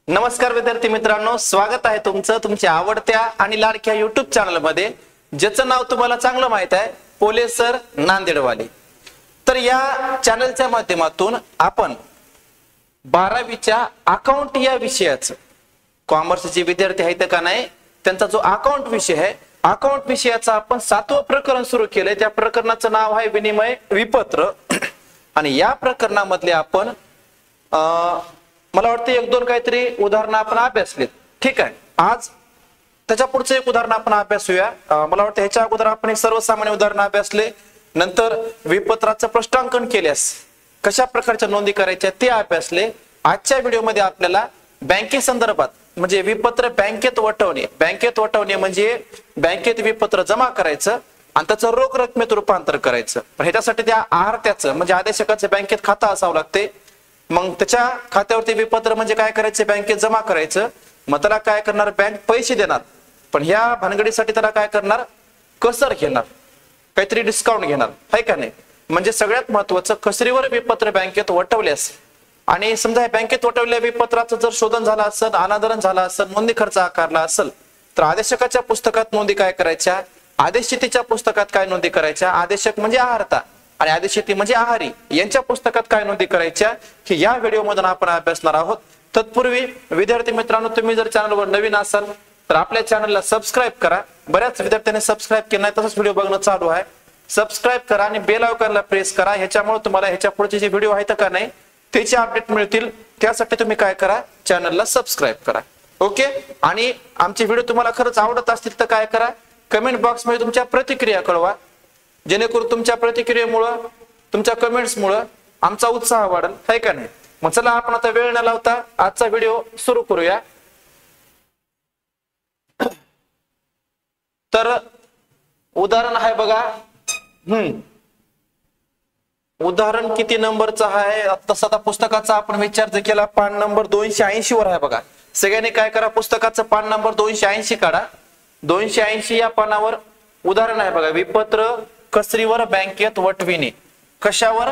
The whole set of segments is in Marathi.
नमस्कार विद्यार्थी मित्रांनो, स्वागत आहे तुमचं तुमच्या आवडत्या आणि लाडक्या युट्यूब चॅनल मध्ये, ज्याचं नाव तुम्हाला चांगलं माहित आहे, पोले सर नांदेडवाले। तर या चॅनलच्या माध्यमातून आपण 12वीच्या अकाउंट या विषयाचं, कॉमर्सचे विद्यार्थी आहेत का नाही त्यांचा जो अकाउंट विषय आहे, अकाउंट विषयाचं आपण 7वं प्रकरण सुरू केलंय। त्या प्रकरणाचं नाव आहे विनिमय विपत्र। आणि या प्रकरणामधले आपण मला वाटतं एक दोन काहीतरी उदाहरणं आपण अभ्यासलेत। ठीक आहे, आज त्याच्या पुढचं एक उदाहरण आपण अभ्यासूया। मला वाटतं ह्याच्या अगोदर आपण एक सर्वसामान्य उदाहरण अभ्यासले, नंतर विपत्राचं प्रश्नांकन केल्यास कशा प्रकारच्या नोंदी करायच्या ते अभ्यासले। आजच्या व्हिडिओमध्ये आपल्याला बँकेसंदर्भात म्हणजे विपत्र बँकेत वटवणे म्हणजे बँकेत विपत्र जमा करायचं आणि त्याचं रोख रकमेत रूपांतर करायचं। पण ह्याच्यासाठी त्या आहार्त्याचं म्हणजे आदेशकाचं बँकेत खातं असावं लागते। मग त्याच्या खात्यावरती विपत्र म्हणजे काय करायचं, बँकेत जमा करायचं। मग त्याला काय करणार, बँक पैसे देणार, पण ह्या भानगडीसाठी त्याला काय करणार, कसर घेणार, काहीतरी डिस्काउंट घेणार, आहे का नाही। म्हणजे सगळ्यात महत्वाचं, कसरीवर विपत्र बँकेत वटवल्यास आणि समजा बँकेत वटवलेल्या विपत्राचं जर शोधन झालं असेल, अनादरण झालं असेल, नोंदी खर्च आकारला असेल, तर आदेशकाच्या पुस्तकात नोंदी काय करायच्या, आदेशशीतीच्या पुस्तकात काय नोंदी करायच्या, आदेशक म्हणजे आहारता आणि आदेशशीती म्हणजे आहारी यांच्या पुस्तकात काय नोंदी करायच्या की या व्हिडिओ मधून आपण अभ्यासणार आहोत। तत्पूर्वी विद्यार्थी मित्रांनो, तुम्ही जर चॅनलवर नवीन असाल तर आपल्या चॅनलला सबस्क्राईब करा। बऱ्याच विद्यार्थ्यांनी सबस्क्राईब केलं नाही, तसंच व्हिडिओ बघणं चालू आहे। सबस्क्राईब करा आणि बेल आयकॉनला प्रेस करा, ह्याच्यामुळे तुम्हाला ह्याच्या पुढचे जे व्हिडिओ आहेत का नाही त्याचे अपडेट मिळतील। त्यासाठी तुम्ही काय करा, चॅनलला सबस्क्राईब करा। ओके, आणि आमचे व्हिडिओ तुम्हाला खरंच आवडत असतील तर काय करा, कमेंट बॉक्स मध्ये तुमच्या प्रतिक्रिया कळवा, जेणेकरून तुमच्या प्रतिक्रियेमुळे, तुमच्या कमेंट्समुळे आमचा उत्साह वाढेल, है का नाही। मग चला आपण आता वेळ न लावता आजचा व्हिडिओ सुरू करूया। तर उदाहरण आहे बघा, उदाहरण किती नंबरचं आहे, तसा पुस्तकाचा आपण विचार जर केला, पान नंबर 280 वर आहे बघा। सगळ्यांनी काय करा, पुस्तकाचं पान नंबर 280 काढा। 280 या पानावर उदाहरण आहे बघा, विपत्र कसरीवर बँकेत वटविणे। कशावर,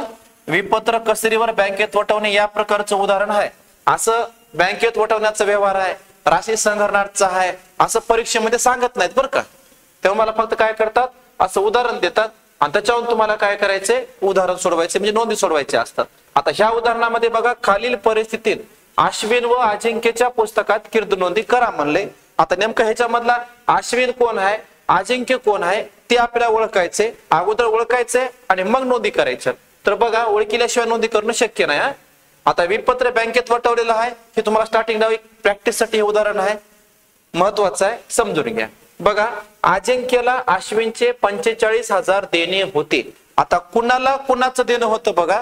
विपत्र कसरीवर बँकेत वटवणे या प्रकारचं उदाहरण आहे। असं बँकेत वटवण्याचा व्यवहार आहे, राशी संग्रहणाचा आहे, असं परीक्षेमध्ये सांगत नाहीत बरं का। तेव्हा मला फक्त काय करतात, असं उदाहरण देतात आणि त्याच्यावरून तुम्हाला काय करायचे, उदाहरण सोडवायचे म्हणजे नोंदी सोडवायचे असतात। आता ह्या उदाहरणामध्ये बघा, खालील परिस्थितीत अश्विन व अजिंक्यच्या पुस्तकात कीर्द नोंदी करा म्हणले। आता नेमकं ह्याच्यामधला अश्विन कोण आहे, अजिंक्य कोण आहे ते आपल्याला ओळखायचे, अगोदर ओळखायचे आणि मग नोंदी करायच्या। तर बघा, ओळखल्याशिवाय नोंदी करणं शक्य नाही। आता विपत्र बँकेत वटवलेलं आहे, हे तुम्हाला स्टार्टिंगला प्रॅक्टिस साठी हे उदाहरण आहे, महत्वाचं आहे, समजून घ्या। बघा, अजिंक्यला अश्विनचे 45,000 देणे होते। आता कुणाला कुणाचं देणं होतं बघा,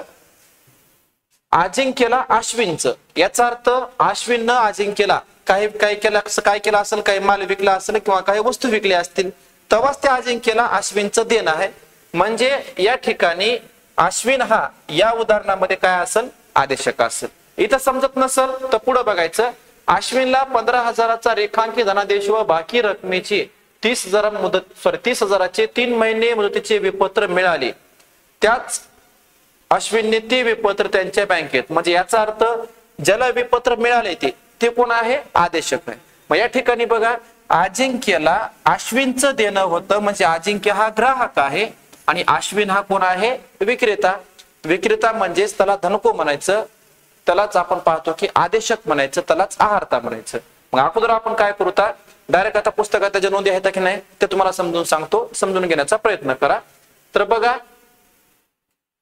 अजिंक्यला अश्विनचं। याचा अर्थ अश्विननं अजिंक्यला काय केलं असेल, काही माल विकला असेल किंवा काही वस्तू विकल्या असतील, तेव्हाच त्या अजिंक्यला अश्विनचं देणं आहे। म्हणजे या ठिकाणी अश्विन हा या उदाहरणामध्ये काय असेल, आदेशक असेल। इथं समजत नसेल तर पुढे बघायचं, अश्विनला 15,000चा रेखांकी धनादेश व बाकी रकमेची 30,000चे 3 महिने मुदतीचे विपत्र मिळाले। त्याच अश्विनने ते विपत्र त्यांच्या बँकेत, म्हणजे याचा अर्थ ज्याला विपत्र मिळाले ते कोण आहे, आदेशक आहे। मग या ठिकाणी बघा, अजिंक्यला अश्विनचं देणं होतं, म्हणजे अजिंक्य हा ग्राहक आहे आणि अश्विन हा कोण आहे, विक्रेता। विक्रेता म्हणजेच त्याला धनको म्हणायचं, त्यालाच आपण पाहतो की आदेशक म्हणायचं, त्यालाच आहारता म्हणायचं। मग अगोदर आपण काय करू, डायरेक्ट आता पुस्तकात त्याच्या नोंदी आहेत की नाही ते तुम्हाला समजून सांगतो, समजून घेण्याचा प्रयत्न करा। तर बघा,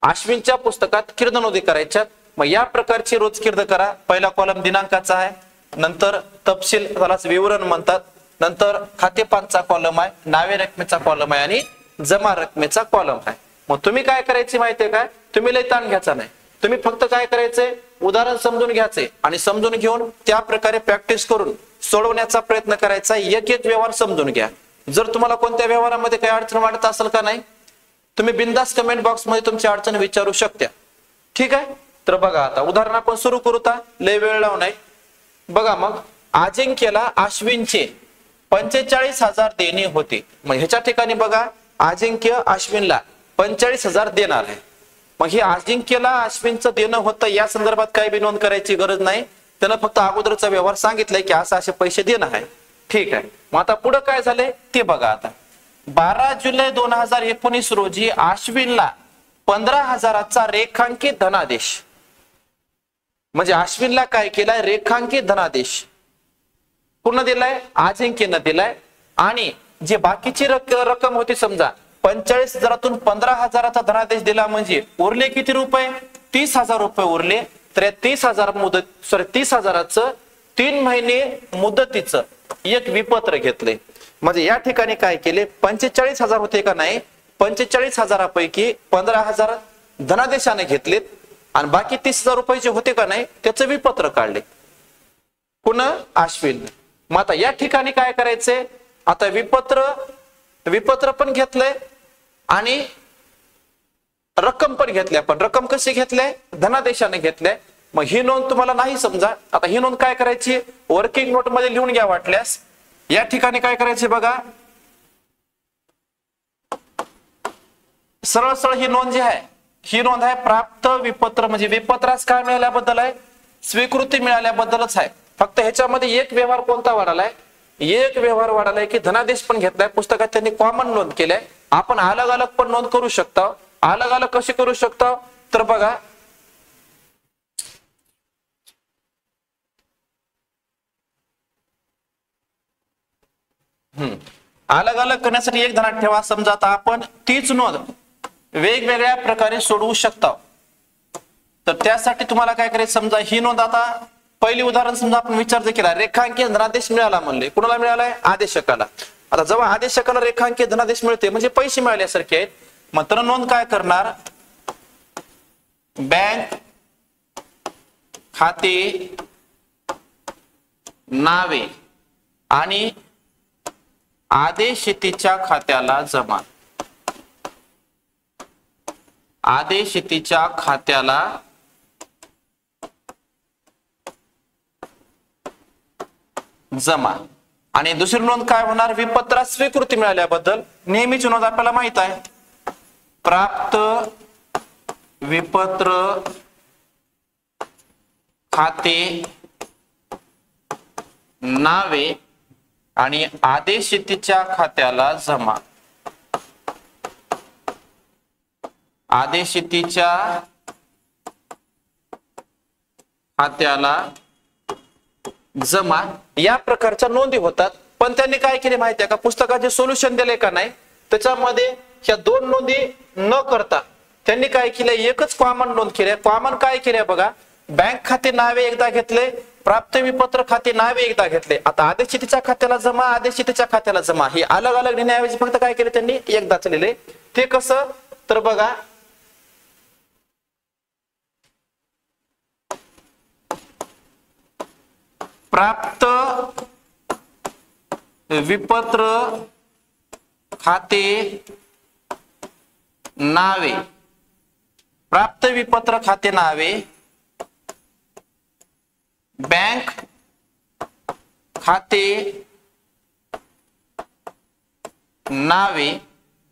अश्विनच्या पुस्तकात कीर्द नोंदी करायच्यात। मग या प्रकारची रोज कीर्द करा। पहिला कॉलम दिनांकाचा आहे, नंतर तपशील त्यालाच विवरण म्हणतात, नंतर खातेपानचा कॉलम आहे, नावे रकमेचा कॉलम आहे आणि जमा रकमेचा कॉलम आहे। मग तुम्ही काय करायचे माहितीये काय, तुम्ही लय ताण घ्यायचा नाही, तुम्ही फक्त काय करायचंय, उदाहरण समजून घ्यायचे आणि समजून घेऊन त्या प्रकारे प्रॅक्टिस करून सोडवण्याचा प्रयत्न करायचा। एक एक व्यवहार समजून घ्या। जर तुम्हाला कोणत्या व्यवहारामध्ये काही अडचण वाटत असेल का नाही, तुम्ही बिंदास कमेंट बॉक्स मध्ये तुमची अडचण विचारू शकता, ठीक आहे। तर बघा, आता उदाहरण आपण सुरू करू, लय वेळ लावू नाही। बघा, मग अजिंक्यला अश्विनचे 45,000 देणे होते। मग ह्याच्या ठिकाणी बघा, अजिंक्य अश्विनला 45,000 देणार आहे। मग हे अजिंक्यला अश्विनचं देणं होतं, या संदर्भात काही बी नोंद करायची गरज नाही। त्यानं फक्त अगोदरचा व्यवहार सांगितलाय की असं असे पैसे देणं आहे, ठीक आहे. मग आता पुढे काय झालंय ते बघा. आता 12 जुलै 2019 रोजी अश्विनला 15,000चा रेखांकित धनादेश, म्हणजे अश्विनला काय केलाय, रेखांकित धनादेश पूर्ण दिलाय, अजिंक्यनं दिलाय. आणि जे बाकीची रक्कम होती, समजा 45,000तून 15,000चा धनादेश दिला, म्हणजे उरले किती रुपये, 30,000 रुपये उरले. तर या 30,000चं 3 महिने मुदतीचं एक विपत्र घेतले. म्हणजे या ठिकाणी काय केले, 45,000 होते का नाही, 45,000पैकी 15,000 धनादेशाने घेतलेत आणि बाकी 30,000 रुपये जे होते का नाही त्याचं विपत्र काढले पुन्हा अश्विन. मग आता या ठिकाणी काय करायचंय, आता विपत्र पण घेतलंय आणि रक्कम पण घेतली. आपण रक्कम कशी घेतली, धनादेशाने घेतले. मग ही नोंद तुम्हाला नाही समजा, आता ही नोंद काय करायची, वर्किंग नोट मध्ये लिहून घ्या वाटल्यास. या ठिकाणी काय करायचे बघा, सरळ सरळ ही नोंद जी आहे, ही नोंद आहे प्राप्त विपत्र, म्हणजे विपत्रास काय मिळाल्याबद्दल आहे, स्वीकृती मिळाल्याबद्दलच आहे. फक्त ह्याच्यामध्ये एक व्यवहार कोणता वाढालाय, एक व्यवहार वाढालाय की धनादेश पण घेतलाय, पुस्तकात त्यांनी कॉमन नोंद केलाय. आपण अलग अलग पण नोंद करू शकता. अलग अलग कशी करू शकता, तर बघा अलग अलग करण्यासाठी एक ध्यानात ठेवा. समजा आता आपण तीच नोंद वेगवेगळ्या प्रकारे सोडवू शकता. तर त्यासाठी तुम्हाला काय करायचं, समजा ही नोंद, आता पहिली उदाहरण समजा आपण विचार केला, रेखांकित धनादेश मिळाला म्हणले, कुणाला मिळालाय, आदेशकाला. आता जेव्हा आदेशकाला रेखांकित धनादेश मिळते म्हणजे पैसे मिळाल्यासारखे आहेत. मग तर नोंद काय करणार, बँक खाते नावे आणि आदेशितीच्या खात्याला जमा, आदेशितीच्या खात्याला जमा. आणि दुसरी नोंद काय होणार, विपत्रात स्वीकृती मिळाल्याबद्दल. नेहमीची नोंद आपल्याला माहित आहे, प्राप्त विपत्र खाते नावे आणि आदेशितीच्या खात्याला जमा, आदेशितीच्या खात्याला जमा. या प्रकारच्या नोंदी होतात. पण त्यांनी काय केले माहितीये का, पुस्तकाचे सोल्युशन दिले का नाही, त्याच्यामध्ये ह्या दोन नोंदी न करता त्यांनी काय केलंय, एकच कॉमन नोंद केली. कॉमन काय केले बघा, बँक खाते नावे एकदा घेतले, प्राप्त विपत्र खाते नावे एकदा घेतले. आता आदेशितीच्या खात्याला जमा, आदेशितीच्या खात्याला जमा, हे अलग अलग लिहिण्याऐवजी फक्त काय केले त्यांनी, एकदाच लिहिले. ते कसं, तर बघा प्राप्त विपत्र खाते नावे, प्राप्त विपत्र खाते नावे, बँक खाते नावे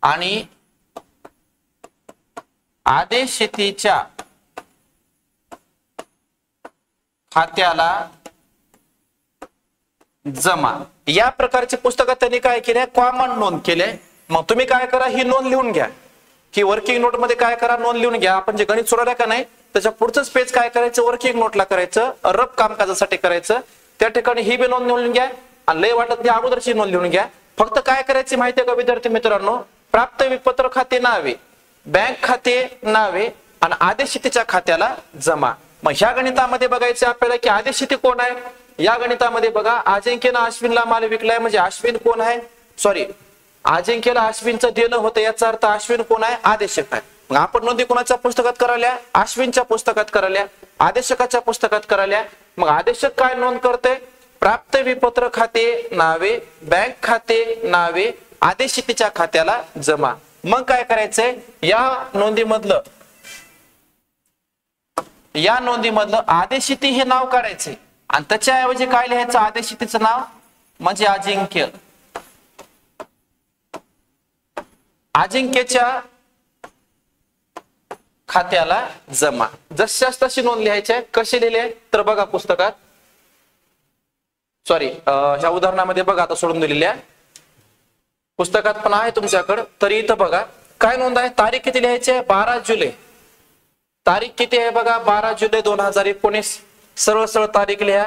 आणि आदेशितीच्या खात्याला जमा. या प्रकारचे पुस्तकात त्यांनी काय केले, कॉमन नोंद केले. मग तुम्ही काय करा, ही नोंद लिहून घ्या, की वर्किंग नोट मध्ये काय करा, नोंद लिहून घ्या. आपण जे गणित सोडवलं का नाही त्याच्या पुढचंच पेज काय करायचं, वर्किंग नोटला करायचं, रफ कामकाजासाठी करायचं. त्या ठिकाणी ही बी नोंद लिहून घ्या आणि लय वाटत त्या अगोदरची नोंद लिहून घ्या. फक्त काय करायची माहितीये का विद्यार्थी मित्रांनो, प्राप्त विपत्र खाते नावे, बँक खाते नावे आणि आदेशितीच्या खात्याला जमा. मग ह्या गणितामध्ये बघायचं आपल्याला की आदेशिती कोण आहे. या गणितामध्ये बघा, अजिंक्यनं अश्विनला माल विकलाय, म्हणजे अश्विन कोण आहे, सॉरी अजिंक्यला अश्विनचं देणं होतं, याचा अर्थ अश्विन कोण आहे, आदेशक आहे. मग आपण नोंदी कोणाच्या पुस्तकात करायल्या, अश्विनच्या पुस्तकात करायल्या, आदेशकाच्या पुस्तकात करायल्या. मग आदेशक काय नोंद करते, प्राप्त विपत्र खाते नावे, बँक खाते नावे, आदेशितीच्या खात्याला जमा. मग काय करायचंय, या नोंदीमधलं आदेशिती हे नाव काढायचे आणि त्याच्याऐवजी काय लिहायचं, आदेशितीचं नाव म्हणजे अजिंक्य. अजिंक्यच्या खात्याला जमा. जशाच तशी नोंद लिहायची आहे. कशी लिहिले तर बघा पुस्तकात, सॉरी, ह्या उदाहरणामध्ये बघा आता सोडून दिलेल्या पुस्तकात पण आहे तुमच्याकडे, तरी इथं बघा काय नोंद आहे, तारीख किती लिहायची आहे, 12 जुलै. तारीख किती आहे बघा, 12 जुलै 2019. सरळ सरळ तारीख लिहा,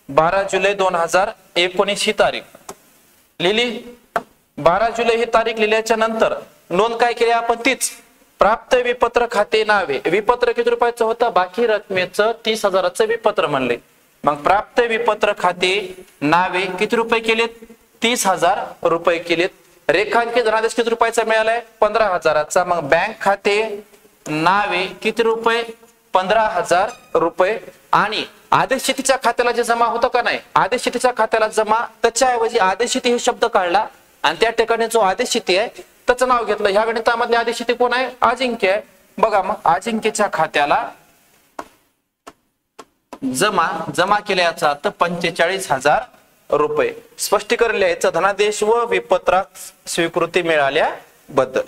12 जुलै 2019 ही तारीख लिहिली. 12 जुलै ही तारीख लिहिल्याच्या नंतर नोंद काय केली आपण, तीच प्राप्त विपत्र खाते नावे. विपत्र किती रुपयाचं होतं, बाकी रकमेचं 30,000चं विपत्र म्हणले. मग प्राप्त विपत्र खाते नावे किती रुपये केलेत, 30,000 रुपये केलेत. रेखांकित धनादेश किती रुपयाचा मिळालाय, 15,000चा. मग बँक खाते नावे किती रुपये, 15,000 रुपये. आणि आदेश शेतीच्या खात्याला जे जमा होतं का नाही, आदेश शेतीच्या खात्याला जमा, त्याच्याऐवजी आदेश शेती हे शब्द काढला आणि त्या ठिकाणी जो आदेश शेती आहे त्याचं नाव घेतलं. ह्या गणितामधले आदेश शेती कोण आहे, अजिंक्य आहे. बघा मग अजिंक्यच्या खात्याला जमा केल्या याचा अर्थ 45,000 रुपये. स्पष्टीकरण लिहायचं, धनादेश व विपत्रात स्वीकृती मिळाल्याबद्दल.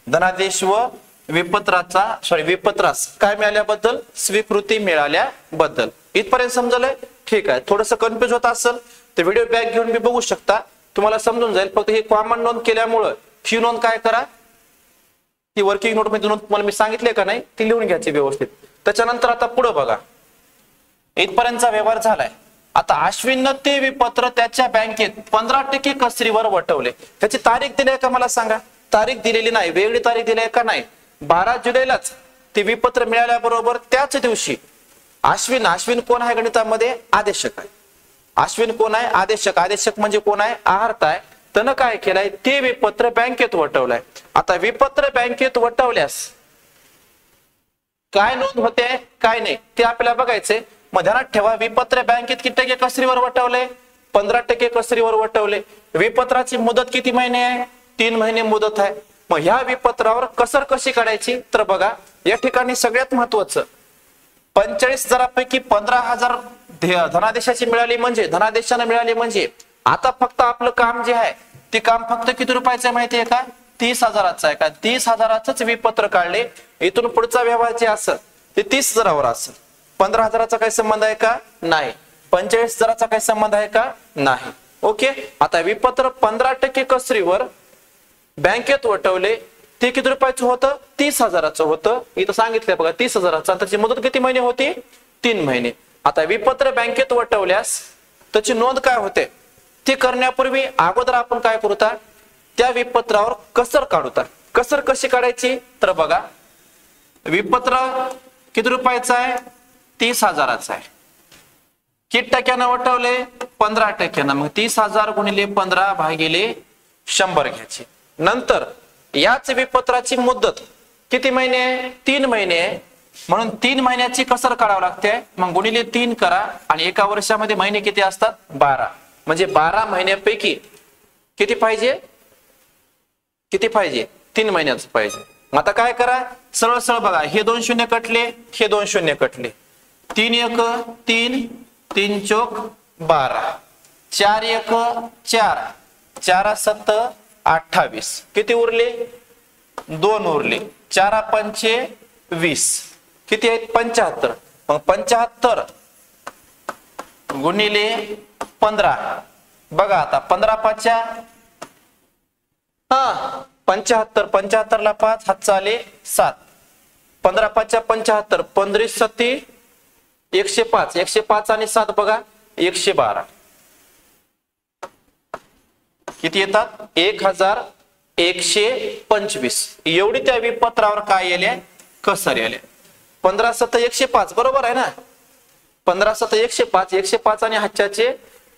धनादेश व विपत्रास काय मिळाल्याबद्दल, स्वीकृती मिळाल्याबद्दल. इथपर्यंत समजलंय, ठीक आहे. थोडस कन्फ्युज होत असेल तर व्हिडिओ बॅक घेऊन मी बघू शकता, तुम्हाला समजून जाईल. फक्त ही कॉमन नोंद केल्यामुळं ही नोंद काय करा, ती वर्किंग नोट मध्ये नोंद तुम्हाला मी सांगितले का नाही, ती लिहून घ्यायची व्यवस्थित. त्याच्यानंतर आता पुढे बघा, इथपर्यंतचा व्यवहार झालाय. आता अश्विननं ते विपत्र त्याच्या बँकेत 15% कसरीवर वटवले. त्याची तारीख दिली आहे का मला सांगा, तारीख दिलेली नाही, वेगळी तारीख दिली आहे का नाही. 12 जुलैलाच ते विपत्र मिळाल्याबरोबर त्याच दिवशी अश्विन कोण आहे गणितामध्ये, आदेशक आहे. अश्विन कोण आहे, आदेशक. आदेशक म्हणजे कोण आहे, आहार्त आहे. त्यानं काय केलंय, ते विपत्र बँकेत वटवलंय. आता विपत्र बँकेत वटवल्यास काय नोंद होते काय नाही ते आपल्याला बघायचंय. मग ध्यानात ठेवा, विपत्र बँकेत किती टक्के कसरीवर वटवले, 15% कसरीवर वटवले. विपत्राची मुदत किती महिने आहे, 3 महिने मुदत आहे. मग ह्या विपत्रावर कसर कशी काढायची, तर बघा या ठिकाणी सगळ्यात महत्वाचं, 45,000पैकी 15,000 धनादेशाची मिळाली, म्हणजे धनादेशाने मिळाली. म्हणजे आता फक्त आपलं काम जे आहे ते काम फक्त किती रुपयाचं आहे माहितीये का, 30,000चं आहे का. 30,000च विपत्र काढले. इथून पुढचा व्यवहार जे असेल ते 30,000वर असेल. 15,000चा काही संबंध आहे का, नाही. 45,000चा काही संबंध आहे का, नाही. ओके. आता विपत्र 15% कसरीवर बँकेत वटवले, ते किती रुपयाचं होतं, 30,000चं होतं. इथं सांगितलंय बघा 30,000चा. त्याची मुदत किती महिने होती, 3 महिने. आता विपत्र बँकेत वटवल्यास त्याची नोंद काय होते, ती करण्यापूर्वी अगोदर आपण काय करूता, त्या विपत्रावर कसर काढूता. कसर कशी काढायची, तर बघा विपत्र किती रुपयाचं आहे, 30,000चं आहे. किती टक्क्यानं वटवले, 15%. मग 30,000 गुणिले 15 भागिले 100 घ्यायची. नंतर याच विपत्राची मुदत किती महिने आहे, 3 महिने आहे. म्हणून 3 महिन्याची कसर काढावं लागते. मग गुणिले 3 करा आणि एका वर्षामध्ये महिने किती असतात, 12. म्हणजे 12 महिन्यापैकी किती पाहिजे, 3 महिन्याचं पाहिजे. आता काय करा, सरळ सरळ बघा, हे 2 शून्य कटले, हे 2 शून्य कटले. 3 1 3, 3 चौक 12, 4 1 4, 4 7 28. किती उरले, 2 उरले. 4 पंचे 20, किती आहेत, 75. मग 75 गुणिले 15. बघा आता 15 पाच्या 75. 75 ला 5 हातचा आले 7. 15 पाच्या 75, 15 7 105. 105 आणि 7 बघा 112. किती येतात, 1125. एवढी त्या विपत्रावर काय आले, कसर आले. 15 7 105 बरोबर आहे ना. 15 7 105, 105 आणि हातच्याचे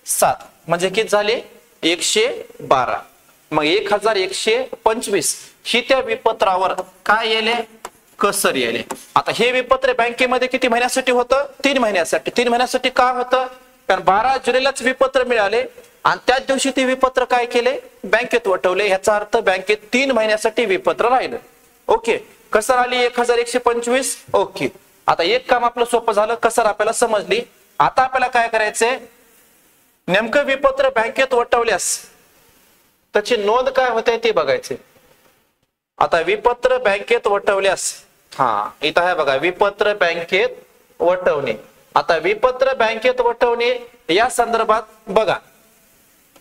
7 म्हणजे किती झाले, 112. मग 1125 ही त्या विपत्रावर काय येले, कसर येले. आता हे विपत्र बँकेमध्ये किती महिन्यासाठी होतं, 3 महिन्यासाठी. 3 महिन्यासाठी का होतं, कारण 12 जुलैलाच विपत्र मिळाले आणि त्याच दिवशी ते विपत्र काय केले, बँकेत वटवले. याचा अर्थ बँकेत 3 महिन्यासाठी विपत्र राहिलं. ओके. कसर आली 1125. ओके. आता एक काम आपलं सोपं झालं, कसर आपल्याला समजली. आता आपल्याला काय करायचंय, नेमकं विपत्र बँकेत वटवल्यास त्याची नोंद काय होते ते बघायचे. आता विपत्र बँकेत वटवल्यास, इथं आहे बघा, विपत्र बँकेत वटवणे. आता विपत्र बँकेत वटवणे या संदर्भात बघा,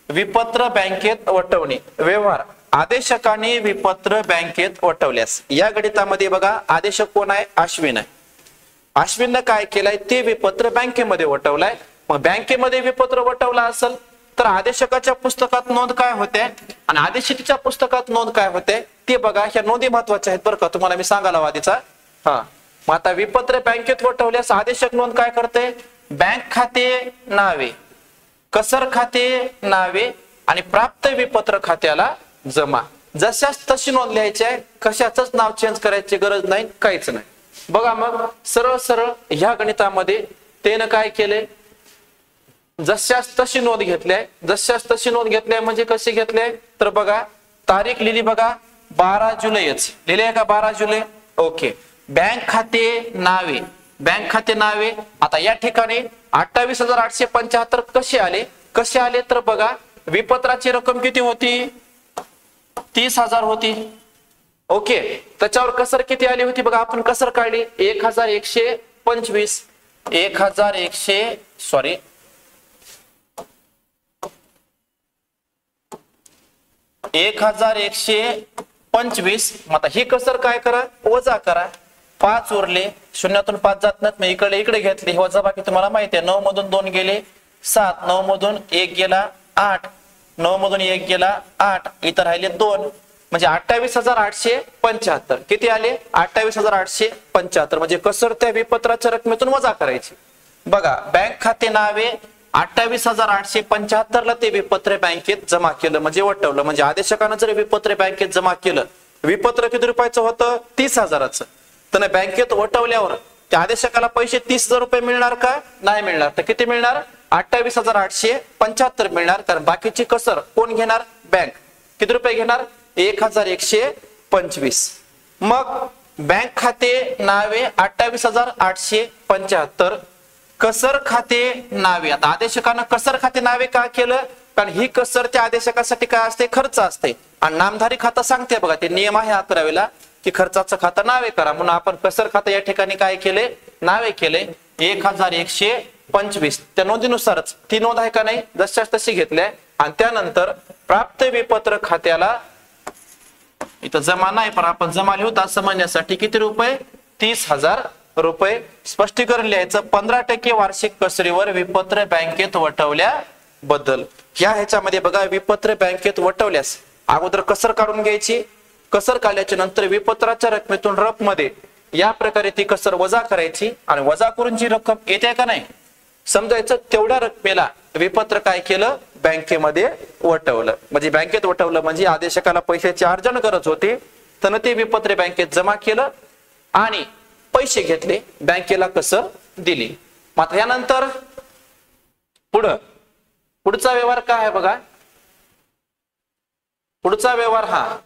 विपत्र बँकेत वटवणे व्यवहार आदेशकाने विपत्र बँकेत वटवल्यास, या गणितामध्ये बघा आदेशक कोण आहे? अश्विन आहे. अश्विननं काय केलंय? ते विपत्र बँकेमध्ये वटवलाय. मग बँकेमध्ये विपत्र वटवला असेल तर आदेशकाच्या पुस्तकात नोंद काय होते आणि आदेशिकेच्या पुस्तकात नोंद काय होते ते बघा. ह्या नोंदी महत्वाच्या आहेत बरं का, तुम्हाला मी सांगायला आधीचा. मग आता विपत्र बँकेत वटवल्यास आदेशक नोंद काय करते? बँक खाते नावे, कसर खाते नावे आणि प्राप्त विपत्र खात्याला जमा. जशाच तशी नोंद लिहायची आहे, कशाच नाव चेंज करायची गरज नाही, काहीच नाही. बघा मग सरळ सरळ ह्या गणितामध्ये त्यानं काय केले? जशाच तशी नोंद घेतलीय. जशाच तशी नोंद घेतलीय म्हणजे कशी घेतलीय तर बघा, तारीख लिहिली बघा 12 जुलैच लिहिले का? 12 जुलै. ओके. बँक खाते नावे, बँक खाते नावे. आता या ठिकाणी 28,875 कसे आले? कसे आले तर बघा, विपत्राची रक्कम किती होती? 30,000 होती. ओके. त्याच्यावर कसर किती आली होती बघा, आपण कसर काढली 1125. 1125. आता ही कसर काय करा? वजा करा. 5 उरले, शून्यातून 5 जात नाहीत, मग इकडे इकडे घेतले. वजा बाकी तुम्हाला माहिती आहे. 9 मधून 2 गेले 7, 9 मधून 1 गेला 8, 9 मधून 1 गेला 8, इतर राहिले 2, म्हणजे 28,875. किती आले? 28,875. म्हणजे कसर त्या विपत्राच्या रकमेतून वजा करायची. बघा, बँक खाते नावे 28,875 ला ते विपत्र बँकेत जमा केलं म्हणजे वटवलं. म्हणजे आदेशकानं जर विपत्र बँकेत जमा केलं, विपत्र किती रुपयाचं होतं? 30,000चं. तर बँकेत वटवल्यावर त्या आदेशकाला पैसे 30,000 रुपये मिळणार का? नाही मिळणार. तर किती मिळणार? 28,875 मिळणार. कारण बाकीची कसर कोण घेणार? बँक. किती रुपये घेणार? 1,125. मग बँक खाते नावे 28,875, कसर खाते नावे. आता आदेशकानं कसर खाते नावे का केलं? कारण ही कसर त्या आदेशकासाठी काय असते? खर्च असते. आणि नामधारी खाता सांगते बघा, ते नियम आहे 11वीला की खर्चाचं खातं नावे करा. म्हणून आपण कसर खातं या ठिकाणी काय केले? नावे केले. 1,125 त्या नोंदीनुसारच ती नोंद आहे का नाही? जशाच तशी घेतल्या. आणि त्यानंतर प्राप्त विपत्र खात्याला इथं जमा नाही, पण आपण जमा लिहू असं म्हणण्यासाठी किती रुपये? 30,000 रुपये. स्पष्टीकरण लिहायचं 15% वार्षिक कसरीवर विपत्र बँकेत वटवल्याबद्दल. ह्याच्यामध्ये बघा, विपत्र बँकेत वटवल्यास अगोदर कसर काढून घ्यायची. कसर काढल्याच्या नंतर विपत्राच्या रकमेतून रप मध्ये या प्रकारे ती कसर वजा करायची आणि वजा करून जी रक्कम येते का नाही समजायचं, तेवढ्या रकमेला विपत्र काय केलं? बँकेमध्ये वटवलं. म्हणजे बँकेत वटवलं म्हणजे आदेशकाला पैशाची अर्जन गरज होती, तर ते विपत्र बँकेत जमा केलं आणि पैसे घेतले, बँकेला कसर दिली. मात्र यानंतर पुढचा व्यवहार काय आहे बघा. पुढचा व्यवहार हा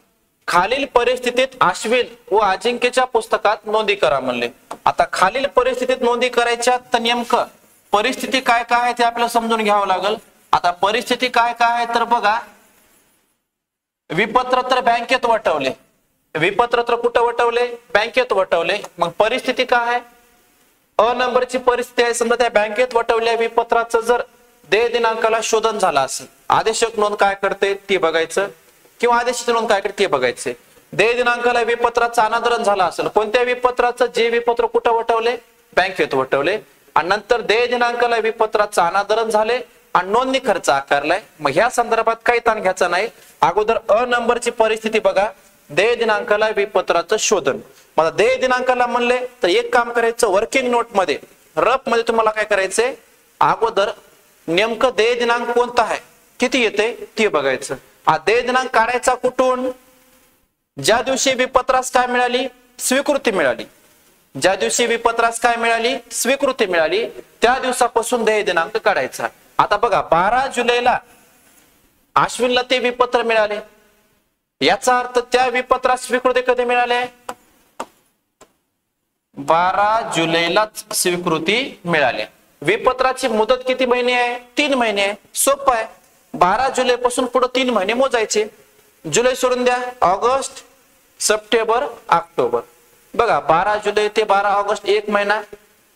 खालील परिस्थितीत अश्विन व अजिंक्यच्या पुस्तकात नोंदी करा म्हणले. आता खालील परिस्थितीत नोंदी करायच्या, तर नेमकं परिस्थिती काय काय आहे ते आपल्याला समजून घ्यावं लागेल. आता परिस्थिती काय काय आहे तर बघा, विपत्र तर बँकेत वटवले. विपत्र तर कुठं वटवले? बँकेत वटवले. मग परिस्थिती काय आहे? अ नंबरची परिस्थिती आहे. समजा त्या बँकेत वटवल्या विपत्राचं जर देय दिनांकाला शोधन झाला असेल, आदेशक नोंद काय करते ते बघायचं, किंवा आदेशाची नोंद काय करते ते बघायचे. देय दिनांकाला विपत्राचं अनादरण झालं असेल, कोणत्या विपत्राचं? जे विपत्र कुठं वटवले? बँकेत वटवले. आणि नंतर देय दिनांकाला विपत्राचं अनादरण झाले आणि नोंदणी खर्च आकारलाय. मग ह्या संदर्भात काही ताण घ्यायचा नाही. अगोदर अ नंबरची परिस्थिती बघा, देय दिनांकाला विपत्राचं शोधन. मला देय दिनांकाला म्हणले तर एक काम करायचं, वर्किंग नोट मध्ये रफ मध्ये तुम्हाला काय करायचंय, अगोदर नेमकं देय दिनांक कोणता आहे, किती येते ते बघायचं. हा देय दिनांक काढायचा कुठून? ज्या दिवशी विपत्रास काय मिळाली? स्वीकृती मिळाली. ज्या दिवशी विपत्रास काय मिळाली? स्वीकृती मिळाली, त्या दिवसापासून देय दिनांक काढायचा. आता बघा, 12 जुलैला अश्विनला ते विपत्र मिळाले. याचा अर्थ त्या विपत्रास स्वीकृती कधी मिळाले? 12 जुलैलाच स्वीकृती मिळाली. विपत्राची मुदत किती महिने आहे? 3 महिने आहे. सोपं आहे. 12 जुलै पासून पुढे 3 महिने मोजायचे. जुलै सोडून द्या, ऑगस्ट, सप्टेंबर, ऑक्टोबर. बघा, 12 जुलै ते 12 ऑगस्ट 1 महिना,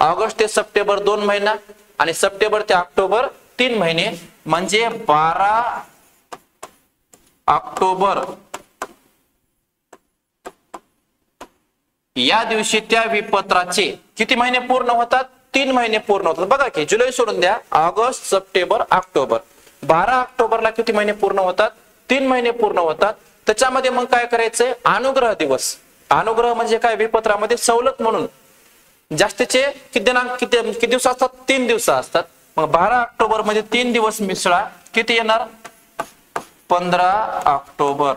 ऑगस्ट ते सप्टेंबर 2 महिना आणि सप्टेंबर ते ऑक्टोबर 3 महिने, म्हणजे 12 ऑक्टोबर या दिवशी त्या विपत्राचे किती महिने पूर्ण होतात? 3 महिने पूर्ण होतात. बघा की जुलै सोडून द्या, ऑगस्ट, सप्टेंबर, ऑक्टोबर, 12 ऑक्टोबरला किती महिने पूर्ण होतात? 3 महिने पूर्ण होतात. त्याच्यामध्ये मग काय करायचंय? अनुग्रह दिवस. अनुग्रह म्हणजे काय? विपत्रामध्ये सवलत म्हणून जास्तीचे किती दिनांक किती दिवस असतात? 3 दिवस असतात. मग 12 ऑक्टोबर मध्ये 3 दिवस मिसळा, किती येणार? 15 ऑक्टोबर.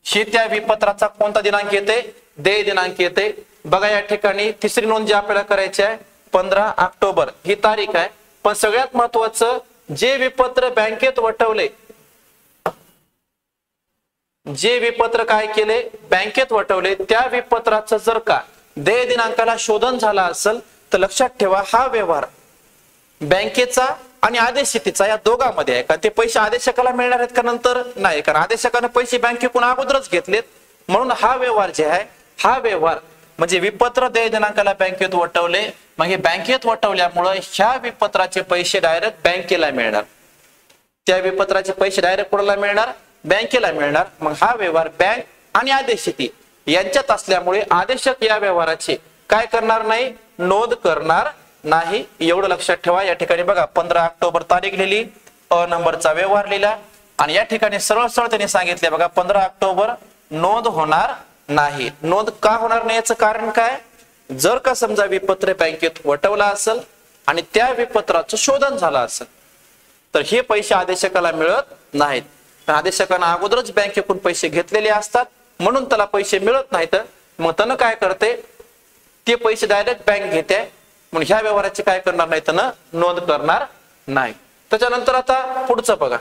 हे त्या विपत्राचा कोणता दिनांक येते? देय दिनांक येते. बघा या ठिकाणी तिसरी नोंद जी आपल्याला करायची आहे 15 ऑक्टोबर ही तारीख आहे. पण सगळ्यात महत्वाचं, जे विपत्र बँकेत वटवले, जे विपत्र काय केले? बँकेत वटवले, त्या विपत्राचं जर का देय दिनांकाला शोधन झाला असेल तर लक्षात ठेवा, हा व्यवहार बँकेचा आणि आदेशशीतीचा या दोघांमध्ये आहे. का ते पैसे आदेशकाला मिळणार आहेत का नंतर? नाही, कारण आदेशकाने पैसे बँकेकडून अगोदरच घेतलेत. म्हणून हा व्यवहार जे आहे, हा व्यवहार म्हणजे विपत्र देय दिनांकाला बँकेत वटवले, मग हे बँकेत वटवल्यामुळे ह्या विपत्राचे पैसे डायरेक्ट बँकेला मिळणार. त्या विपत्राचे पैसे डायरेक्ट कोणाला मिळणार? बँकेला मिळणार. मग हा व्यवहार बँक आणि आदेशशीती यांच्यात असल्यामुळे आदेशक या व्यवहाराचे काय करणार नाही? नोंद करणार नाही. एवढं लक्षात ठेवा. या ठिकाणी बघा 15 ऑक्टोबर तारीख लिहिली, अ नंबरचा व्यवहार लिहिला आणि या ठिकाणी सरळ सरळ त्यांनी सांगितले बघा 15 ऑक्टोबर नोंद होणार नाही. नोंद का होणार नाही याचं कारण काय? जर का समजा विपत्र बँकेत वटवला असेल आणि त्या विपत्राचं शोधन झालं असेल तर हे पैसे आदेशकाला मिळत नाहीत. आदेशकानं अगोदरच बँकेकडून पैसे घेतलेले असतात, म्हणून त्याला पैसे मिळत नाहीत. मग त्यानं काय करते? ते पैसे डायरेक्ट बँक घेते, म्हणून ह्या व्यवहाराची काय करणार नाही, त्यानं नोंद करणार नाही. त्याच्यानंतर आता पुढचं बघा,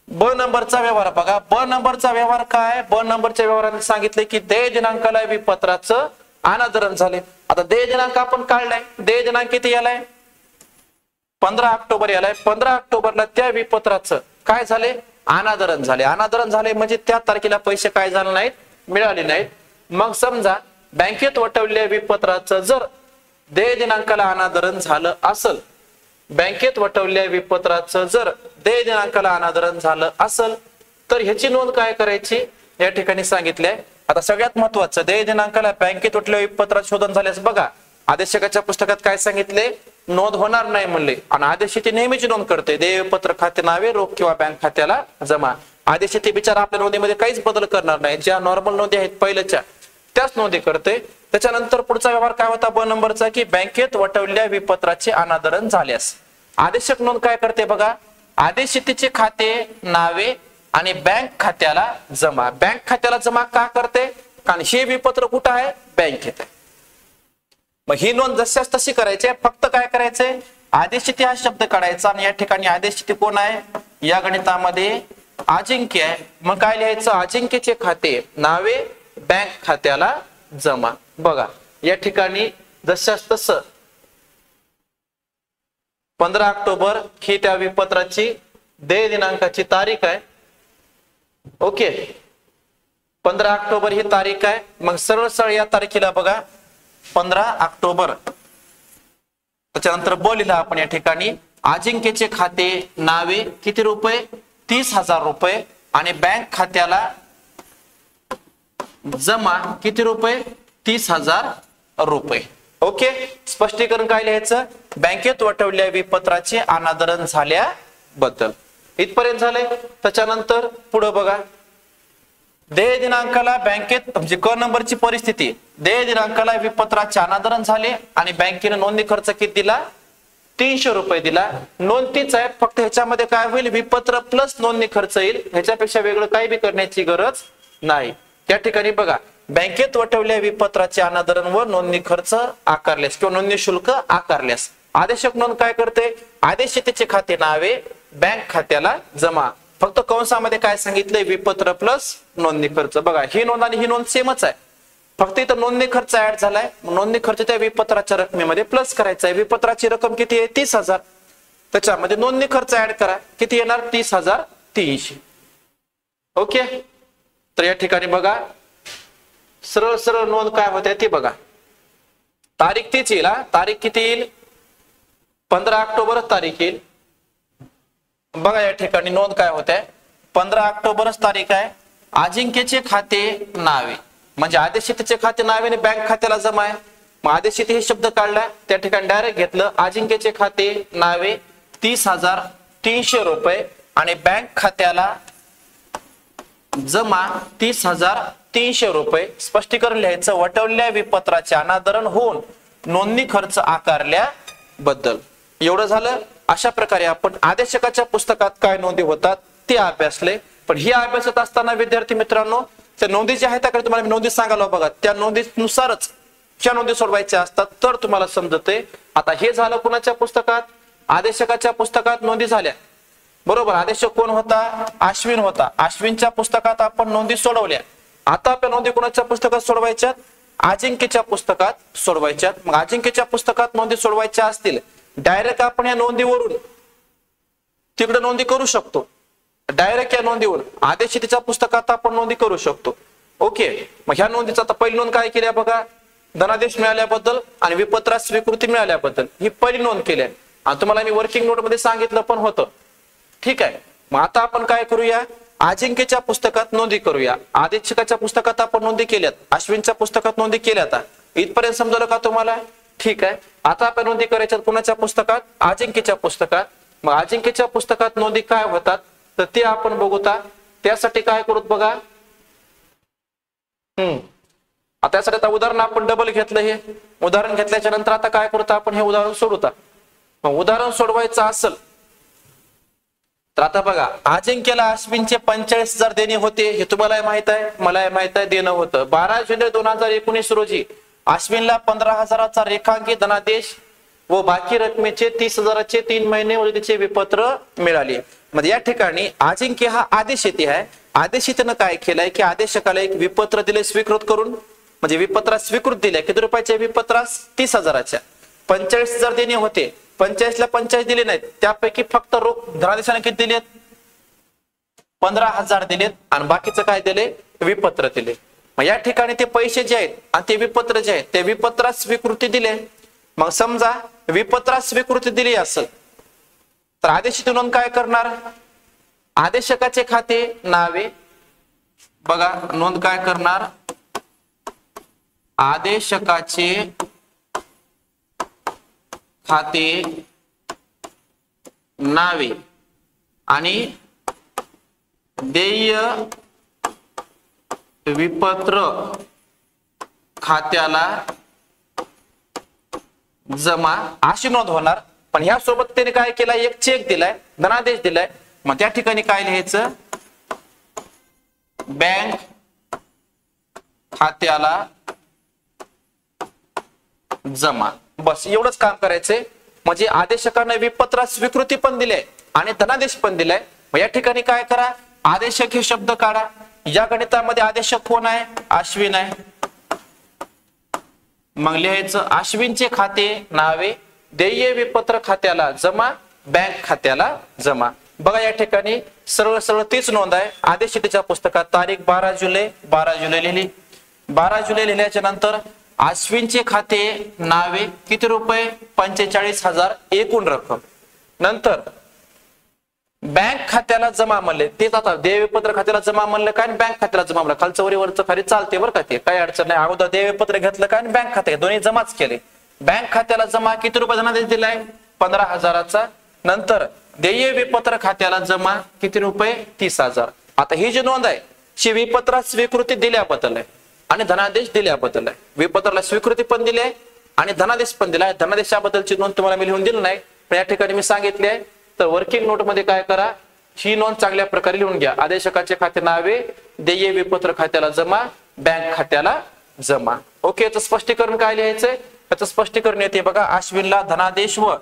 ब नंबरचा व्यवहार बघा. ब नंबरचा व्यवहार काय? ब नंबरच्या व्यवहाराने सांगितले की देय दिनांकाला विपत्राचं अनादरण झाले. आता देय दिनांक आपण काढलाय, देय दिनांक किती यालाय? 15 ऑक्टोबर यालाय. 15 ऑक्टोबरला त्या विपत्राचं काय झाले? अनादरण झाले. अनादरण झाले म्हणजे त्या तारखेला पैसे काय झाले नाहीत? मिळाले नाहीत. मग समजा बँकेत वटवलेल्या विपत्राचं जर देय दिनांकाला अनादरण झालं असेल, बँकेत वटवलेल्या विपत्राचं जर देय दिनांकाला अनादरण झालं असेल तर ह्याची नोंद काय करायची? या ठिकाणी सांगितलंय. आता सगळ्यात महत्वाचं, देय दिनांकाला बँकेत वटलेल्या विपत्रात शोधन झाल्यास बघा आदेशकाच्या पुस्तकात काय सांगितले? नोंद होणार नाही म्हणले. आणि आदेशशीती नेहमीची नोंद करते, देय पत्र खाते नावे रोख किंवा बँक खात्याला जमा. आदेशशीती बिचारा आपल्या नोंदीमध्ये काहीच बदल करणार नाही, ज्या नॉर्मल नोंदी आहेत पहिल्याच्या त्याच नोंदी करते. त्याच्यानंतर पुढचा व्यवहार काय होता ब नंबरचा? की बँकेत वटवलेल्या विपत्राचे अनादरण झाल्यास आदेशक नोंद काय करते बघा, आदेशशीतीचे खाते नावे आणि बँक खात्याला जमा. बँक खात्याला जमा का करते? कारण हे विपत्र कुठं आहे? बँकेत आहे. मग ही नोंद जशाच तशी करायची, फक्त काय करायचंय? आदेशशीती हा शब्द काढायचा आणि या ठिकाणी आदेशशीती कोण आहे? या गणितामध्ये अजिंक्य आहे. मग काय लिहायचं? अजिंक्यचे खाते नावे बँक खात्याला जमा. बघा या ठिकाणी जशाच तसं 15 ऑक्टोबर ही त्या विपत्राची देय दिनांकाची तारीख आहे. ओके, 15 ऑक्टोबर ही तारीख आहे. मग सरळ सरळ या तारखेला बघा 15 ऑक्टोबर. त्याच्यानंतर ब लिहिला आपण या ठिकाणी अजिंक्यचे खाते नावे किती रुपये? 30,000 रुपये आणि बँक खात्याला जमा किती रुपये? 30,000 रुपये. ओके, स्पष्टीकरण काय लिहायचं? बँकेत वटवलेल्या विपत्राचे अनादरण झाल्याबद्दल. इथपर्यंत झालंय. त्याच्यानंतर पुढे बघा, देय दिनांकाला बँकेत म्हणजे क नंबरची परिस्थिती, देय दिनांकाला विपत्राचे अनादरण झाले आणि बँकेने नोंदणी खर्च किती दिला? 300 रुपये दिला. नोंद तीच आहे, फक्त ह्याच्यामध्ये काय होईल? विपत्र प्लस नोंदणी खर्च येईल. ह्याच्यापेक्षा वेगळं काही बी करण्याची गरज नाही. त्या ठिकाणी बघा बँकेत वटवलेल्या विपत्राचे अनादरण व नोंदणी खर्च आकारल्यास किंवा नोंदणी शुल्क आकारल्यास आदेशक नोंद काय करते? आदेशशीतीचे खाते नावे बँक खात्याला जमा. फक्त कंसामध्ये काय सांगितलंय? विपत्र प्लस नोंदणी खर्च. बघा ही नोंद आणि ही नोंद सेमच आहे, फक्त इथं नोंदणी खर्च ऍड झालाय. नोंदणी खर्च त्या विपत्राच्या रकमेमध्ये प्लस करायचा आहे. विपत्राची रक्कम किती आहे? 30,000. त्याच्यामध्ये नोंदणी खर्च ऍड करा, किती येणार? 30,300. ओके, तर या ठिकाणी बघा सरळ सरळ नोंद काय होते ती बघा. तारीख तीच येईल, तारीख किती येईल? 15 ऑक्टोबरच तारीख येईल. बघा या ठिकाणी नोंद काय होते, 15 ऑक्टोबरच तारीख आहे. अजिंक्यचे खाते नावे म्हणजे आदेशितीचे खाते नावे आणि बँक खात्याला जमा आहे. मग आदेशिती हे शब्द काढला, त्या ठिकाणी डायरेक्ट घेतलं. अजिंक्यचे खाते नावे 30,300 रुपये आणि बँक खात्याला जमा 30,300 रुपये. स्पष्टीकरण लिहायचं, वटवलेल्या विपत्राचे अनादरण होऊन नोंदणी खर्च आकारल्याबद्दल. एवढं झालं. अशा प्रकारे आपण आदेशकाच्या पुस्तकात काय नोंदी होतात ते अभ्यासले. पण ही अभ्यासत असताना विद्यार्थी मित्रांनो, त्या नोंदी ज्या आहेत त्याकडे तुम्हाला नोंदी सांगायला बघा, त्या नोंदीनुसारच ज्या नोंदी सोडवायच्या असतात तर तुम्हाला समजते. आता हे झालं कुणाच्या पुस्तकात? आदेशकाच्या पुस्तकात नोंदी झाल्या, बरोबर. आदेशक कोण होता? अश्विन होता. अश्विनच्या पुस्तकात आपण नोंदी सोडवल्या. आता आपल्या नोंदी कुणाच्या पुस्तकात सोडवायच्यात? अजिंक्यच्या पुस्तकात सोडवायच्यात. मग अजिंक्यच्या पुस्तकात नोंदी सोडवायच्या असतील, डायरेक्ट आपण या नोंदीवरून तिकडे नोंदी करू शकतो. डायरेक्ट या नोंदीवर आदेशितीच्या पुस्तकात आपण नोंदी करू शकतो. ओके. मग ह्या नोंदीचा आता पहिली नोंद काय केली बघा, धनादेश मिळाल्याबद्दल आणि विपत्रास स्वीकृती मिळाल्याबद्दल ही पहिली नोंद केली आहे. आणि तुम्हाला मी वर्किंग नोट मध्ये सांगितलं पण होतं. ठीक आहे. मग आता आपण काय करूया, अजिंक्यच्या पुस्तकात नोंदी करूया. आदेशकाच्या पुस्तकात आपण नोंदी केल्यात, अश्विनच्या पुस्तकात नोंदी केल्यात. इथपर्यंत समजलं का तुम्हाला? ठीक आहे. आता आपण नोंदी करायच्या कुणाच्या पुस्तकात? अजिंक्यच्या पुस्तकात. मग अजिंक्यच्या पुस्तकात नोंदी काय होतात तर ते आपण बघूता. त्यासाठी काय करूत बघा, आता त्यासाठी आता उदाहरण आपण डबल घेतलं. हे उदाहरण घेतल्याच्या नंतर आता काय करूता आपण, हे उदाहरण सोडवता. मग उदाहरण सोडवायचं असेल तर आता बघा, अजिंक्यला अश्विनचे 45,000 देणे होते. हे तुम्हाला माहित आहे, मला माहित आहे. देणं होतं 12 जुलै 2019 रोजी अश्विनला 15,000चा रेखांकित धनादेश व बाकी रकमेचे 30,000चे 3 महिने मुदतीचे विपत्र मिळाले. म्हणजे या ठिकाणी अजिंक्य हा आदेशिती आहे. आदेशितीनं काय केलंय की आदेशकाला एक विपत्र दिले स्वीकृत करून, म्हणजे विपत्रास स्वीकृत दिले. किती रुपयाच्या विपत्रास? 30,000च्या. 45,000 देणे होते, 45ला 45 दिले नाहीत, त्यापैकी फक्त रोख धनादेशाने किती दिलेत? 15,000 दिलेत आणि बाकीचं काय दिले? विपत्र दिले. मग या ठिकाणी ते पैसे जे आहेत आणि ते विपत्र जे आहेत ते विपत्रास स्वीकृती दिले. मग समजा विपत्रास स्वीकृती दिली असेल तर आदेशिती नोंद काय करणार? आदेशकाचे खाते नावे, बघा नोंद काय करणार? आदेशकाचे खाते नावे आणि देय विपत्र खात्याला जमा अशी नोंद होणार. पण ह्या सोबत त्याने काय केलं? एक चेक दिलाय, धनादेश दिलाय. मग त्या ठिकाणी काय लिहायचं? बँक खात्याला जमा. बस एवढंच काम करायचंय. म्हणजे आदेशकाने विपत्रास स्वीकृती पण दिले आणि धनादेश पण दिलाय. मग या ठिकाणी काय करा? आदेशक हे शब्द काढा. या गणितामध्ये आदेशक कोण आहे? अश्विन आहे. मग लिहायचं अश्विनचे खाते नावे देय विपत्र खात्याला जमा, बँक खात्याला जमा. बघा या ठिकाणी सरळ सरळ तीच नोंद आहे. आदेशितीच्या पुस्तकात तारीख 12 जुलै लिहिली. 12 जुलै लिहिल्याच्या नंतर अश्विनचे खाते नावे किती रुपये? 45,000 एकूण रक्कम. नंतर बँक खात्याला जमा म्हणले, तेच आता देयविपत्र खात्याला जमा म्हणलं काय आणि बँक खात्याला जमा म्हणलं. खालचं वरचं खाली चालते बरं का, ते काही अडचण नाही. अगोदर देयविपत्र घेतलं काय आणि बँक खाते दोन्ही जमाच केले. बँक खात्याला जमा किती रुपये धनादेश दिलाय? 15,000चा. नंतर देय विपत्र खात्याला जमा किती रुपये? 30,000. आता ही जी नोंद आहे शी विपत्रात स्वीकृती दिल्याबद्दल आहे आणि धनादेश दिल्याबद्दल आहे. विपत्राला स्वीकृती पण दिली आहे आणि धनादेश पण दिलाय. धनादेशाबद्दलची नोंद तुम्हाला मी लिहून दिली नाही, पण या ठिकाणी मी सांगितले आहे. तर वर्किंग नोट मध्ये काय करा? ही नोंद चांगल्या प्रकारे लिहून घ्या. आदेशकाचे खाते नावे देय विपत्र खात्याला जमा, बँक खात्याला जमा. ओके. याचं स्पष्टीकरण काय लिहायचंय? याचं स्पष्टीकरण येते बघा. अश्विनला धनादेश व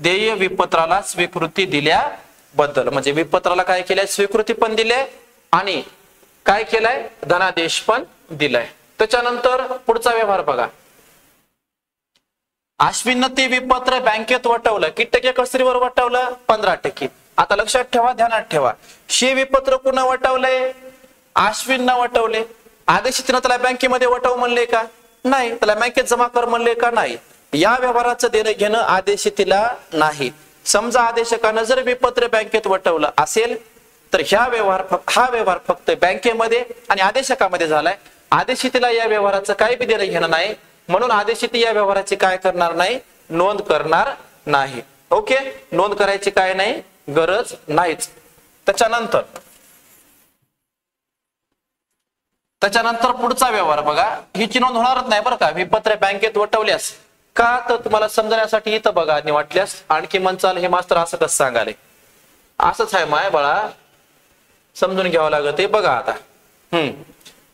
देय विपत्राला स्वीकृती दिल्याबद्दल, म्हणजे विपत्राला काय केलंय? स्वीकृती पण दिले आणि काय केलंय? धनादेश पण दिलाय. त्याच्यानंतर पुढचा व्यवहार बघा. अश्विननं ते विपत्र बँकेत वटवलं. किती टक्के कसरीवर वटवलं? 15%. आता लक्षात ठेवा, ध्यानात ठेवा, शे विपत्र कुणा वटवलंय? अश्विननं वटवले. आदेशितीनं त्याला बँकेमध्ये वटव म्हणले का? नाही. त्याला बँकेत जमा कर म्हणले का नाही. या व्यवहाराचं देणं घेणं आदेशितीला नाही. समजा आदेशकानं जर विपत्र बँकेत वटवलं असेल तर हा व्यवहार फक्त बँकेमध्ये आणि आदेशकामध्ये झालाय. आदेशितीला या व्यवहाराचं काही बी देणं घेणं नाही, म्हणून आदेशिती या व्यवहाराची काय करणार नाही, नोंद करणार नाही. ओके, नोंद करायची काय नाही, गरज नाहीच. त्याच्यानंतर पुढचा व्यवहार बघा, हिची नोंद होणारच नाही बरं का विपत्र बँकेत वटवल्यास. का तर तुम्हाला समजण्यासाठी इथं बघा आणि वाटल्यास आणखी म्हणचाल हे मास्तर असं कसं सांगाले. असंच आहे माय बाळा, समजून घ्यावं लागत आहे. बघा आता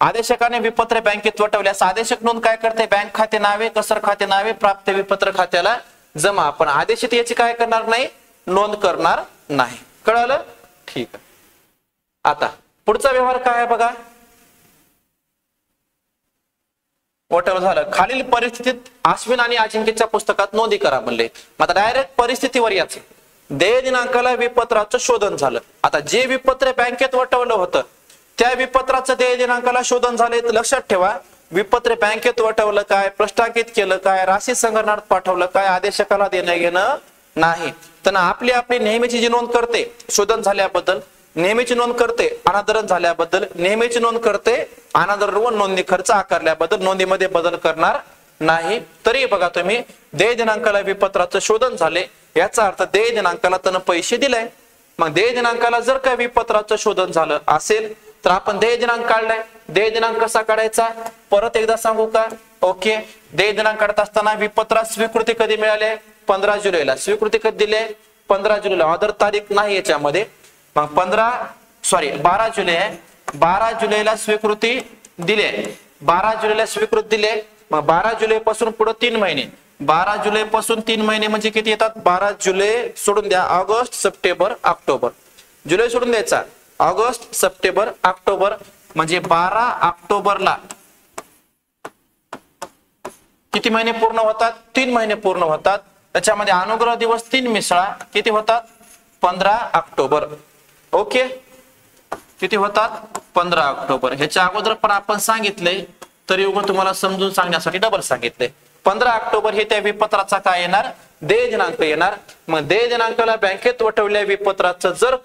आदेशकाने विपत्र बँकेत वटवल्यास आदेशक नोंद काय करते, बँक खाते नावे, कसर खाते नावे, प्राप्त विपत्र खात्याला जमा. पण आदेशित याची काय करणार नाही, नोंद करणार नाही. कळालं, ठीक आहे. आता पुढचा व्यवहार काय आहे बघा, वटवलं झालं. खालील परिस्थितीत अश्विन आणि अजिंक्यच्या पुस्तकात नोंदी करा म्हणले. आता डायरेक्ट परिस्थितीवर याच देय दिनांकाला विपत्राचं शोधन झालं. आता जे विपत्र बँकेत वटवलं होतं त्या विपत्राचं देय दिनांकाला शोधन झाले. लक्षात ठेवा, विपत्र बँकेत वटवलं काय, प्रष्टांकित केलं काय, राशी संग्रहणात पाठवलं काय, आदेशकाला देणं घेणं नाही. त्यांना आपली आपली नेहमीची जी नोंद करते शोधन झाल्याबद्दल, नेहमीची नोंद करते अनादरण झाल्याबद्दल, नेहमीची नोंद करते अनादरण व नोंदणी खर्च आकारल्याबद्दल नोंदीमध्ये बदल करणार नाही. तरी बघा तुम्ही देय दिनांकाला विपत्राचं शोधन झाले, याचा अर्थ देय दिनांकाला त्यानं पैसे दिले. मग देय दिनांकाला जर का विपत्राचं शोधन झालं असेल तर आपण देय दिनांक काढलाय. देय दिनांक कसा काढायचा परत एकदा सांगू का. ओके, देय दिनांक काढत असताना विपत्रात स्वीकृती कधी मिळाले, 15 जुलैला. स्वीकृती कधी दिले, 15 जुलैला. अदर तारीख नाही याच्यामध्ये. मग 12 जुलै आहे, 12 जुलैला स्वीकृती दिले, 12 जुलैला स्वीकृती दिले. मग 12 जुलै पासून पुढे 3 महिने, 12 जुलै पासून 3 महिने म्हणजे किती येतात, 12 जुलै सोडून द्या, ऑगस्ट सप्टेंबर ऑक्टोबर. जुलै सोडून द्यायचा, ऑगस्ट सप्टेंबर ऑक्टोबर म्हणजे 12 ऑक्टोबरला किती महिने पूर्ण होतात, 3 महिने पूर्ण होतात. त्याच्यामध्ये अनुग्रह दिवस 3 मिसळा किती होतात, 15 ऑक्टोबर. ओके, किती होतात, 15 ऑक्टोबर. ह्याच्या अगोदर पण आपण सांगितले तरी उगाच तुम्हाला समजून सांगण्यासाठी डबल सांगितले. 15 ऑक्टोबर हे त्या विपत्राचा काय येणार, देय दिनांक येणार. मग देय दिनांकाला बँकेत वटवल्या विपत्राचं जर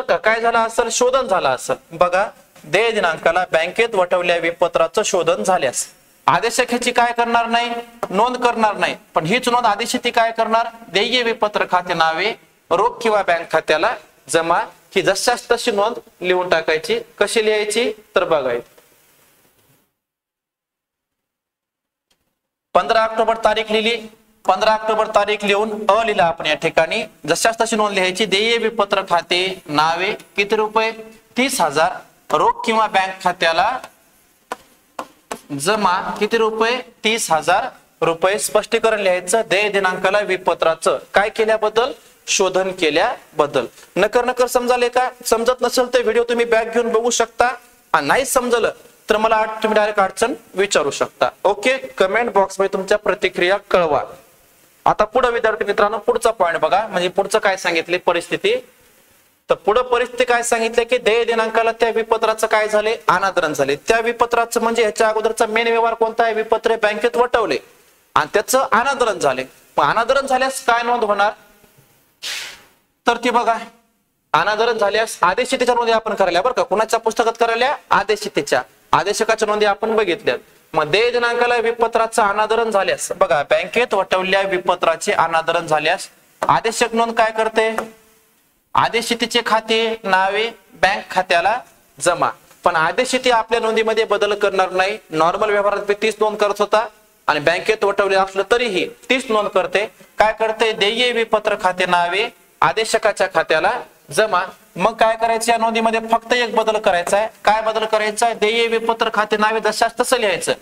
का काय झालं असेल, शोधन झालं असेल. बघा, देय दिनांकाला बँकेत वटवल्या विपत्राचं शोधन झाल्यास आदेशक ह्याची काय करणार नाही, नोंद करणार नाही. पण हीच नोंद आदेशिती काय करणार, देय विपत्र खाते नावे, रोख किंवा बँक खात्याला जमा. ही जशाच तशी नोंद लिहून टाकायची. कशी लिहायची तर बघायची, 15 ऑक्टोबर तारीख लिहिली, 15 ऑक्टोबर तारीख लिहून लिहिला आपण या ठिकाणी. जशाच तशी नोंद लिहायची. देय विपत्र खाते नावे किती रुपये, 30,000. रोख किंवा बँक खात्याला जमा किती रुपये, 30,000 रुपये. स्पष्टीकरण लिहायचं देय दिनांकाला विपत्राचं काय केल्याबद्दल, शोधन केल्याबद्दल. नकर समजाले का, समजत नसेल तर व्हिडिओ तुम्ही बॅक घेऊन बघू शकता. आणि नाही समजलं तर मला तुम्ही डायरेक्ट अडचण विचारू शकता. ओके, कमेंट बॉक्स मध्ये तुमच्या प्रतिक्रिया कळवा. आता पुढे विद्यार्थी मित्रांनो पुढचा पॉईंट बघा, म्हणजे पुढचं काय सांगितले परिस्थिती. तर पुढे परिस्थिती काय सांगितले की देय दिनांकाला त्या विपत्राचं काय झाले, अनादरण झाले. त्या विपत्राचं म्हणजे ह्याच्या अगोदरचा मेन व्यवहार कोणता आहे, विपत्रे बँकेत वटवले आणि त्याचं अनादरण झाले. मग अनादरण झाल्यास काय नोंद होणार तर ती बघा, अनादरण झाल्यास आदेशितेच्या नोंदी आपण करायला बरं का. कुणाच्या पुस्तकात करायला, आदेशितेच्या. आदेशकाच्या नोंदी आपण बघितल्या. मग देय दिनांकाला विपत्राचं अनादरण झाल्यास बघा, बँकेत वटवलेल्या विपत्राचे अनादरण झाल्यास आदेशक नोंद काय करते, आदेशितीचे खाते नावे बँक खात्याला जमा. पण आदेशिती आपल्या नोंदीमध्ये बदल करणार नाही. नॉर्मल व्यवहारात 30 नोंद करत होता आणि बँकेत वटवले असलं तरीही 30 नोंद करते. काय करते, देय विपत्र खाते नावे आदेशकाच्या खात्याला जमा. मग काय करायचं, या नोंदीमध्ये फक्त एक बदल करायचा आहे. काय बदल करायचा आहे, देय विपत्र खाते नावे जशाच तसं लिहायचं.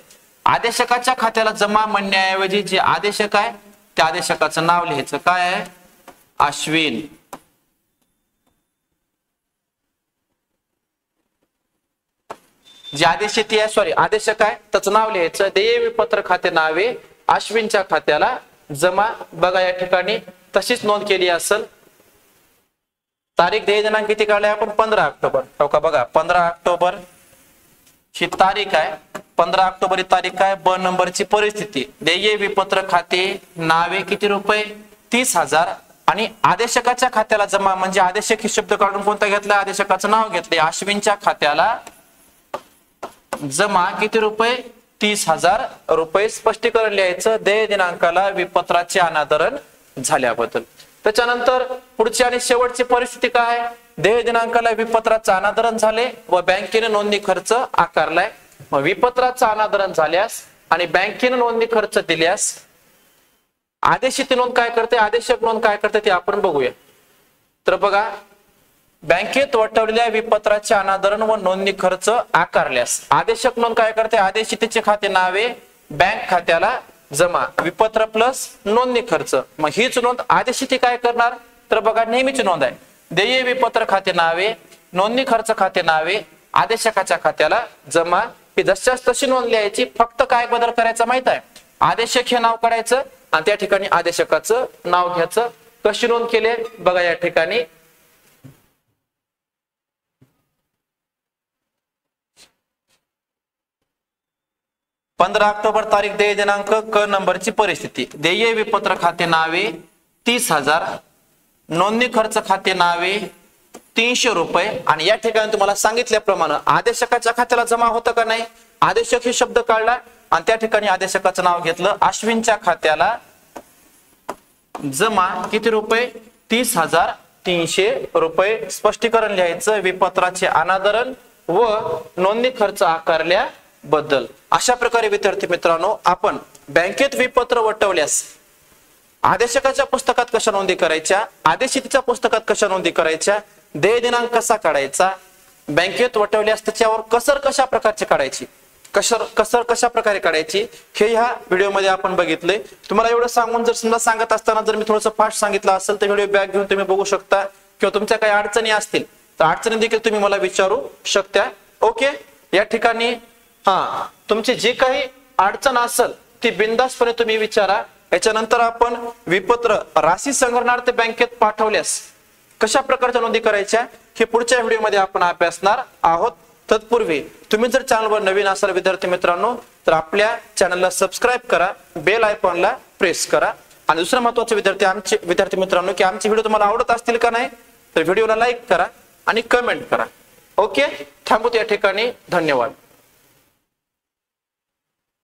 आदेशकाच्या खात्याला जमा म्हणण्याऐवजी जे आदेशक आहे त्या आदेशकाचं नाव लिहायचं. काय आहे, अश्विन. जे आदेशिती आहे आदेशक आहे त्याचं नाव लिहायचं. देय विपत्र खाते नावे अश्विनच्या खात्याला जमा. बघा या ठिकाणी तशीच नोंद केली असेल. तारीख देय दिनांक किती काढलाय आपण, 15 ऑक्टोबर. हो का, बघा 15 ऑक्टोबर ही तारीख आहे. 15 ऑक्टोबर ही तारीख आहे। ब नंबरची परिस्थिती, देय विपत्र खाते नावे किती रुपये 30,000 आणि आदेशकाच्या खात्याला जमा, म्हणजे आदेशक ही शब्द काढून कोणता घेतला, आदेशकाचं नाव घेतले, अश्विनच्या खात्याला जमा किती रुपये 30,000 रुपये। स्पष्टीकरण लिहायचं देय दिनांकाला विपत्राचे अनादरण झाल्याबद्दल। त्याच्यानंतर पुढची आणि शेवटची परिस्थिती काय, देय दिनांकाला विपत्राचं अनादरण झाले व बँकेने नोंदणी खर्च आकारलाय। मग विपत्राचं अनादरण झाल्यास आणि बँकेने नोंदणी खर्च दिल्यास आदेशित नोंद काय करते, आदेशक नोंद काय करते ते आपण बघूया। तर बघा, बँकेत वटवलेल्या विपत्राचे अनादरण व नोंदणी खर्च आकारल्यास आदेशक नोंद काय करते, आदेशितेचे खाते नावे बँक खात्याला जमा, विपत्र प्लस नोंदणी खर्च। मग हीच नोंद आदेशिते काय करणार, तर बघा नेहमीची नोंद आहे, देय विपत्र खाते नावे नोंदणी खर्च खाते नावे आदेशकाच्या खात्याला जमा, ही जशास तशी नोंद लिहायची। फक्त काय बदल करायचा माहित आहे, आदेशक हे नाव काढायचं आणि त्या ठिकाणी आदेशकाचं नाव घ्यायचं। कशी नोंद केली बघा, या ठिकाणी 15 ऑक्टोबर तारीख देय दिनांक क नंबरची परिस्थिती, देय विपत्र खाते नावे 30,000, नोंदणी खर्च खाते नावे 300 रुपये आणि या ठिकाणी तुम्हाला सांगितल्याप्रमाणे आदेशकाच्या खात्याला जमा होतं का नाही, आदेशक हे शब्द काढला आणि त्या ठिकाणी आदेशकाचं नाव घेतलं, अश्विनच्या खात्याला जमा किती रुपये 30,300 रुपये। स्पष्टीकरण लिहायचं विपत्राचे अनादरण व नोंदणी खर्च आकारल्याबद्दल। अशा प्रकारे विद्यार्थी मित्रांनो, आपण बँकेत विपत्र वटवल्यास आदेशकाच्या पुस्तकात कशा नोंदी करायच्या, आदेशितेच्या पुस्तकात कशा नोंदी करायच्या, देय दिनांक कसा काढायचा, बँकेत वटवल्यास त्याच्यावर कसर कशा प्रकारची काढायची, कसर कशा प्रकारे काढायची, हे ह्या व्हिडिओमध्ये आपण बघितले। तुम्हाला एवढं सांगून जर समजा सांगत असताना जर मी थोडंसं फास्ट सांगितलं असेल तर व्हिडिओ बॅक घेऊन तुम्ही बघू शकता, किंवा तुमच्या काही अडचणी असतील तर अडचणी देखील तुम्ही मला विचारू शकता। ओके, या ठिकाणी तुमची जी काही अडचण असेल ती बिनधास्तपणे तुम्ही विचारा। याच्यानंतर आपण विपत्र राशी संग्रहणार्थ बँकेत पाठवल्यास कशा प्रकारच्या नोंदी करायच्या हे पुढच्या व्हिडिओमध्ये आपण अभ्यासणार आहोत। तत्पूर्वी तुम्ही जर चॅनलवर नवीन असाल विद्यार्थी मित्रांनो तर आपल्या चॅनलला सबस्क्राईब करा, बेल आयकॉनला प्रेस करा। आणि दुसरं महत्त्वाचं विद्यार्थी मित्रांनो की आमचे व्हिडिओ तुम्हाला आवडत असतील का नाही तर व्हिडिओला लाईक करा आणि कमेंट करा। ओके, थांबूत या ठिकाणी, धन्यवाद।